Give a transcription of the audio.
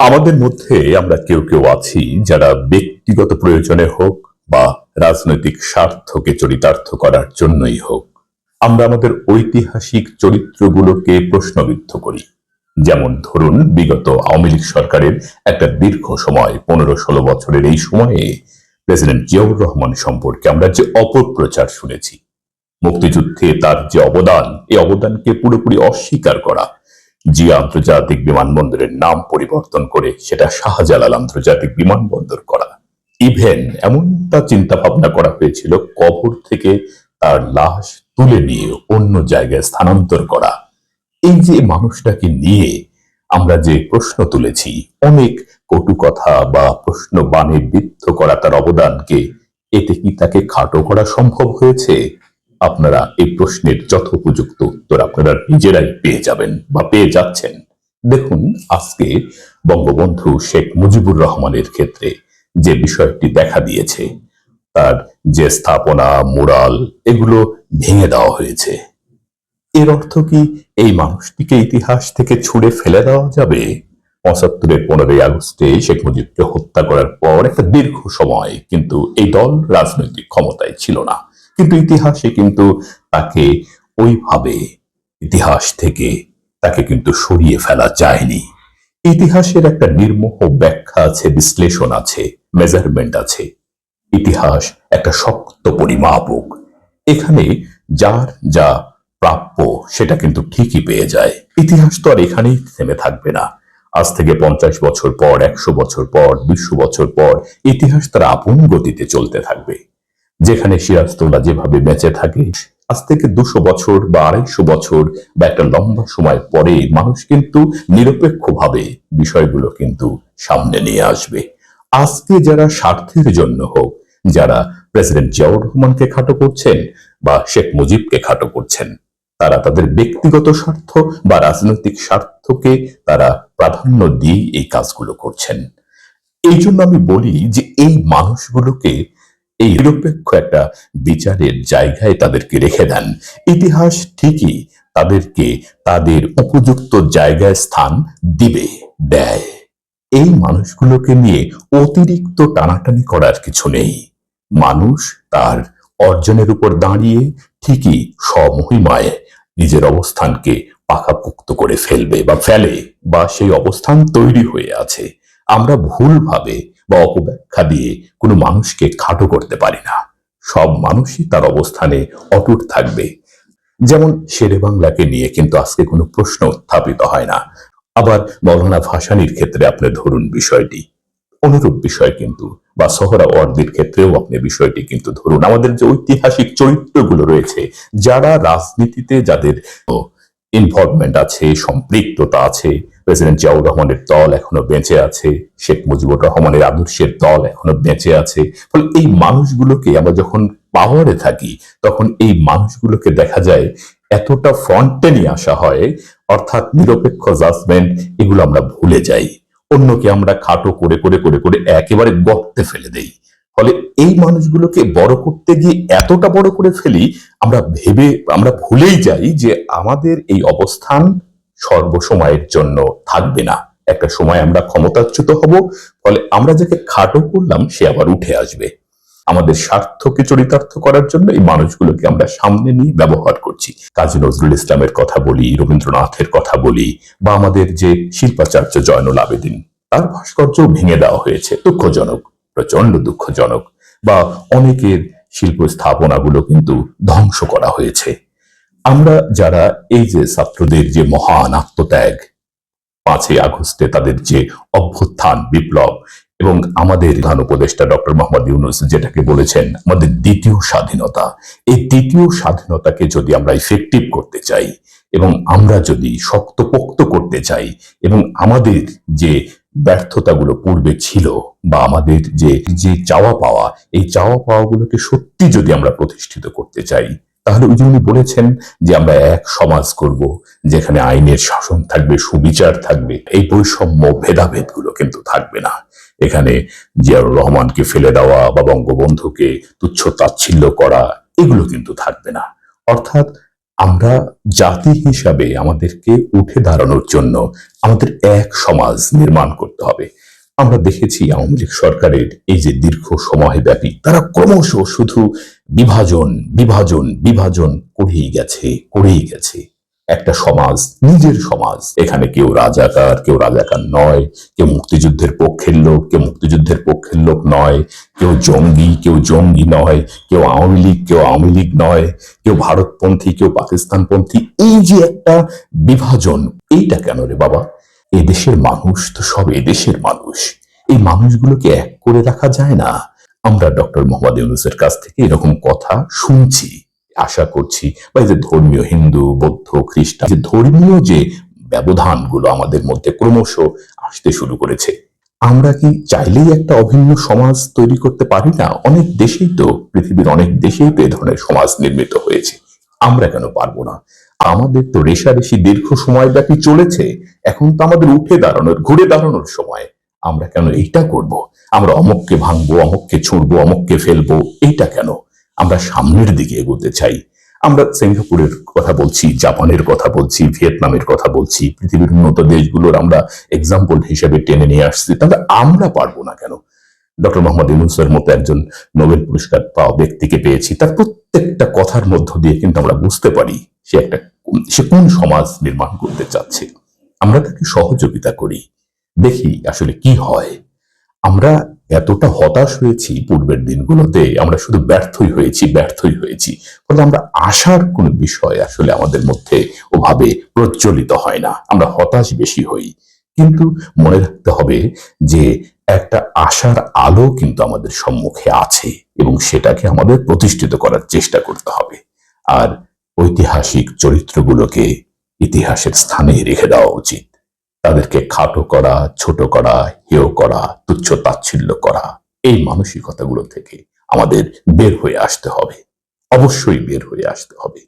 আমাদের মধ্যে আমরা কেউ কেউ আছি যারা ব্যক্তিগত প্রয়োজনে হোক বা রাজনৈতিক স্বার্থকে চরিতার্থ করার জন্যই হোক আমরা আমাদের ঐতিহাসিক চরিত্রগুলোকে প্রশ্নবিদ্ধ করি। যেমন ধরুন, বিগত আওয়ামী লীগ সরকারের একটা দীর্ঘ সময় 15-16 বছরের এই সময়ে প্রেসিডেন্ট জিয়াউর রহমান সম্পর্কে আমরা যে অপপ্রচার শুনেছি, মুক্তিযুদ্ধে তার যে অবদান, এই অবদানকে পুরোপুরি অস্বীকার করা, জিয়া আন্তর্জাতিক বিমানবন্দরের নাম পরিবর্তন করে সেটা শাহজালাল আন্তর্জাতিক বিমানবন্দর করা, ইভেন এমনটা চিন্তা ভাবনা করা হয়েছিল কবর থেকে তার লাশ তুলে নিয়ে অন্য জায়গায় স্থানান্তর করা। এই যে মানুষটাকে নিয়ে আমরা যে প্রশ্ন তুলেছি, অনেক কটু কথা বা প্রশ্ন বানে বিদ্ধ করা তার অবদানকে, এতে কি তাকে খাটো করা সম্ভব হয়েছে? আপনারা এই প্রশ্নের যথোপযুক্ত উত্তর আপনারা নিজেরাই পেয়ে যাবেন বা পেয়ে যাচ্ছেন। দেখুন, আজকে বঙ্গবন্ধু শেখ মুজিবুর রহমানের ক্ষেত্রে যে বিষয়টি দেখা দিয়েছে, তার যে স্থাপনা, মুরাল, এগুলো ভেঙে দেওয়া হয়েছে। এর অর্থ কি এই মানুষটিকে ইতিহাস থেকে ছুঁড়ে ফেলে দেওয়া যাবে? ৭৫-এর 15ই আগস্টে শেখ মুজিবকে হত্যা করার পর একটা দীর্ঘ সময় কিন্তু এই দল রাজনৈতিক ক্ষমতায় ছিল না, কিন্তু ইতিহাসে কিন্তু তাকে ওইভাবে ইতিহাস থেকে তাকে কিন্তু সরিয়ে ফেলা যায়নি। ইতিহাসের একটা নির্মোহ ব্যাখ্যা আছে, বিশ্লেষণ আছে, মেজারমেন্ট আছে। ইতিহাস একটা শক্ত পরিমাপক। এখানে যার যা প্রাপ্য সেটা কিন্তু ঠিকই পেয়ে যায়। ইতিহাস তো আর এখানেই থেমে থাকবে না। আজ থেকে 50 বছর পর, 100 বছর পর, 200 বছর পর ইতিহাস তার আপন গতিতে চলতে থাকবে। যেখানে সিরাজদৌল্লা যেভাবে বেঁচে থাকে, আজ থেকে 200 বছর বা 250 বছর বা একটা লম্বা সময় পরে মানুষ কিন্তু নিরপেক্ষভাবে বিষয়গুলো কিন্তু সামনে নিয়ে আসবে। আজকে যারা স্বার্থের জন্য হোক, যারা প্রেসিডেন্ট জিয়াউর রহমানকে খাটো করছেন বা শেখ মুজিবকে খাটো করছেন, তারা তাদের ব্যক্তিগত স্বার্থ বা রাজনৈতিক স্বার্থকে তারা প্রাধান্য দিয়ে এই কাজগুলো করছেন। এই জন্য আমি বলি যে এই মানুষগুলোকে এই নিরপেক্ষ একটা বিচারের জায়গায় তাদেরকে রেখে দেন। ইতিহাস ঠিকই তাদেরকে তাদের উপযুক্ত জায়গায় স্থান দিবে, দেয়। এই মানুষগুলোকে নিয়ে অতিরিক্ত টানাটানি করার কিছু নেই। মানুষ তার অর্জনের উপর দাঁড়িয়ে ঠিকই স্বমহিমায় নিজের অবস্থানকে পাকাপোক্ত করে ফেলবে বা ফেলে, বা সেই অবস্থান তৈরি হয়ে আছে। আমরা ভুলভাবে বা অপব্যাখ্যা দিয়ে কোনো মানুষকে খাটো করতে পারি না। সব মানুষই তার অবস্থানে অটুট থাকবে। যেমন শেরে বাংলাকে নিয়ে কিন্তু আজকে কোনো প্রশ্ন উত্থাপিত হয় না। আবার মৌলানা ভাসানীর ক্ষেত্রে আপনি ধরুন বিষয়টি, অনুরূপ বিষয় কিন্তু, বা সোহরাওয়ার্দীর ক্ষেত্রেও আপনি বিষয়টি কিন্তু ধরুন। আমাদের যে ঐতিহাসিক চরিত্রগুলো রয়েছে, যারা রাজনীতিতে যাদের ইনভলভমেন্ট আছে, সম্পৃক্ততা আছে, প্রেসিডেন্ট জিয়াউর রহমানের দল এখনো বেঁচে আছে, শেখ মুজিবুর রহমানের আদর্শের দল এখনো বেঁচে আছে। ফলে এই মানুষগুলোকে আমরা যখন পাওয়ারে থাকি, তখন এই মানুষগুলোকে দেখা যায় এতটা ফ্রন্টে নিয়ে আসা হয়, অর্থাৎ নিরপেক্ষ জাজমেন্ট এগুলো আমরা ভুলে যাই। অন্যকে আমরা খাটো করে করে করে করে একেবারে গর্তে ফেলে দেই। ফলে এই মানুষগুলোকে বড় করতে গিয়ে এতটা বড় করে ফেলি, আমরা ভুলেই যাই যে আমাদের এই অবস্থান সর্বসময়ের জন্য থাকবে না। একটা সময় আমরা ক্ষমতাচ্যুত হব, ফলে আমরা যাকে খাটো করলাম সে আবার উঠে আসবে। আমাদের স্বার্থকে চরিতার্থ করার জন্য এই মানুষগুলোকে আমরা সামনে নিয়ে ব্যবহার করছি। কাজী নজরুল ইসলামের কথা বলি, রবীন্দ্রনাথের কথা বলি, বা আমাদের যে শিল্পাচার্য জয়নুল আবেদিন, তার ভাস্কর্য ভেঙে দেওয়া হয়েছে। দুঃখজনক, প্রচন্ড দুঃখজনক। বা অনেকের শিল্প স্থাপনাগুলো কিন্তু ধ্বংস করা হয়েছে। আমরা যারা এই যে ছাত্রদের যে মহান আত্মত্যাগ, 5ই আগস্টে তাদের যে অভ্যুত্থান, বিপ্লব, এবং আমাদের প্রধান উপদেষ্টা ডক্টর মোহাম্মদ ইউনূস যেটাকে বলেছেন আমাদের দ্বিতীয় স্বাধীনতা, এই দ্বিতীয় স্বাধীনতাকে যদি আমরা ইফেক্টিভ করতে চাই এবং আমরা যদি শক্তপোক্ত করতে চাই, এবং আমাদের যে ব্যর্থতাগুলো পূর্বে ছিল বা আমাদের যে যে চাওয়া পাওয়া, এই চাওয়া পাওয়াগুলোকে সত্যি যদি আমরা প্রতিষ্ঠিত করতে চাই, তাহলে ওই যে উনি বলেছেন যে আমরা এক সমাজ করব, যেখানে আইনের শাসন থাকবে, সুবিচার থাকবে, এই বৈষম্য ভেদাভেদগুলো কিন্তু থাকবে না। এখানে জিয়াউর রহমানকে ফেলে দেওয়া বা বঙ্গবন্ধুকে তুচ্ছ তাচ্ছিল্য করা, এগুলো কিন্তু থাকবে না। অর্থাৎ আমরা জাতি হিসাবে আমাদেরকে উঠে দাঁড়ানোর জন্য আমাদের এক সমাজ নির্মাণ করতে হবে। আমরা দেখেছি আওয়ামী লীগ সরকারের এই যে দীর্ঘ সময় ব্যাপী তারা ক্রমশ শুধু বিভাজন বিভাজন বিভাজন করেই গেছে একটা সমাজ, নিজের সমাজ। এখানে কেউ রাজাকার নয়, কেউ মুক্তিযুদ্ধের পক্ষের লোক, কেউ মুক্তিযুদ্ধের পক্ষের লোক নয়, কেউ জঙ্গি নয়, কেউ আওয়ামী লীগ নয়, কেউ ভারতপন্থী, কেউ পাকিস্তানপন্থী। এই যে একটা বিভাজন, এইটা কেন রে বাবা? এদেশের মানুষ তো সব এদেশের মানুষ, এই মানুষগুলোকে এক করে রাখা যায় না? আমরা ডক্টর মোহাম্মদ ইউনূসের কাছ থেকে এরকম কথা শুনছি, আশা করছি। বা এই যে ধর্মীয় হিন্দু, বৌদ্ধ, খ্রিস্টান, যে ধর্মীয় যে ব্যবধানগুলো আমাদের মধ্যে ক্রমশ আসতে শুরু করেছে, আমরা কি চাইলেই একটা অভিন্ন সমাজ তৈরি করতে পারি না? অনেক দেশেই তো, পৃথিবীর অনেক দেশেই তো এ ধরনের সমাজ নির্মিত হয়েছে, আমরা কেন পারবো না? আমাদের তো রেশারেশি দীর্ঘ সময় ব্যাপী চলেছে, এখন তো আমাদের ঘুরে দাঁড়ানোর সময়। আমরা কেন এইটা করব? আমরা অমুককে ভাঙবো, অমুককে ছুঁড়বো, অমুককে ফেলবো, এইটা কেন? আমরা সামনের দিকে এগোতে চাই। আমরা সিঙ্গাপুরের কথা বলছি, জাপানের কথা বলছি, ভিয়েতনামের কথা বলছি, পৃথিবীর উন্নত দেশগুলোর আমরা এক্সাম্পল হিসেবে টেনে নিয়ে আসছি, তাহলে আমরা পারবো না কেন? ডক্টর মোহাম্মদ ইউনূসের মতো একজন নোবেল পুরস্কার পাওয়া ব্যক্তিকে পেয়েছি, তার প্রত্যেকটা কথার মধ্য দিয়ে কিন্তু আমরা বুঝতে পারি সে কোন সমাজ নির্মাণ করতে চাচ্ছে। আমরা তাকে সহযোগিতা করি, দেখি আসলে কি হয়। আমরা এতটা হতাশ হয়েছি পূর্বের দিনগুলোতে, আমরা শুধু ব্যর্থই হয়েছি। ফলে আমরা আশার কোন বিষয় আসলে আমাদের মধ্যে ওভাবে প্রজ্বলিত হয় না, আমরা হতাশ বেশি হই। কিন্তু মনে রাখতে হবে যে একটা আশার আলো কিন্তু আমাদের সম্মুখে আছে, এবং সেটাকে আমাদের প্রতিষ্ঠিত করার চেষ্টা করতে হবে। আর ঐতিহাসিক চরিত্রগুলোকে ইতিহাসের স্থানে রেখে দেওয়া উচিত। তাদেরকে খাটো করা, ছোট করা, হেয় করা, তুচ্ছ তাচ্ছিল্য করা, এই মানসিকতাগুলো থেকে আমাদের বের হয়ে আসতে হবে, অবশ্যই বের হয়ে আসতে হবে।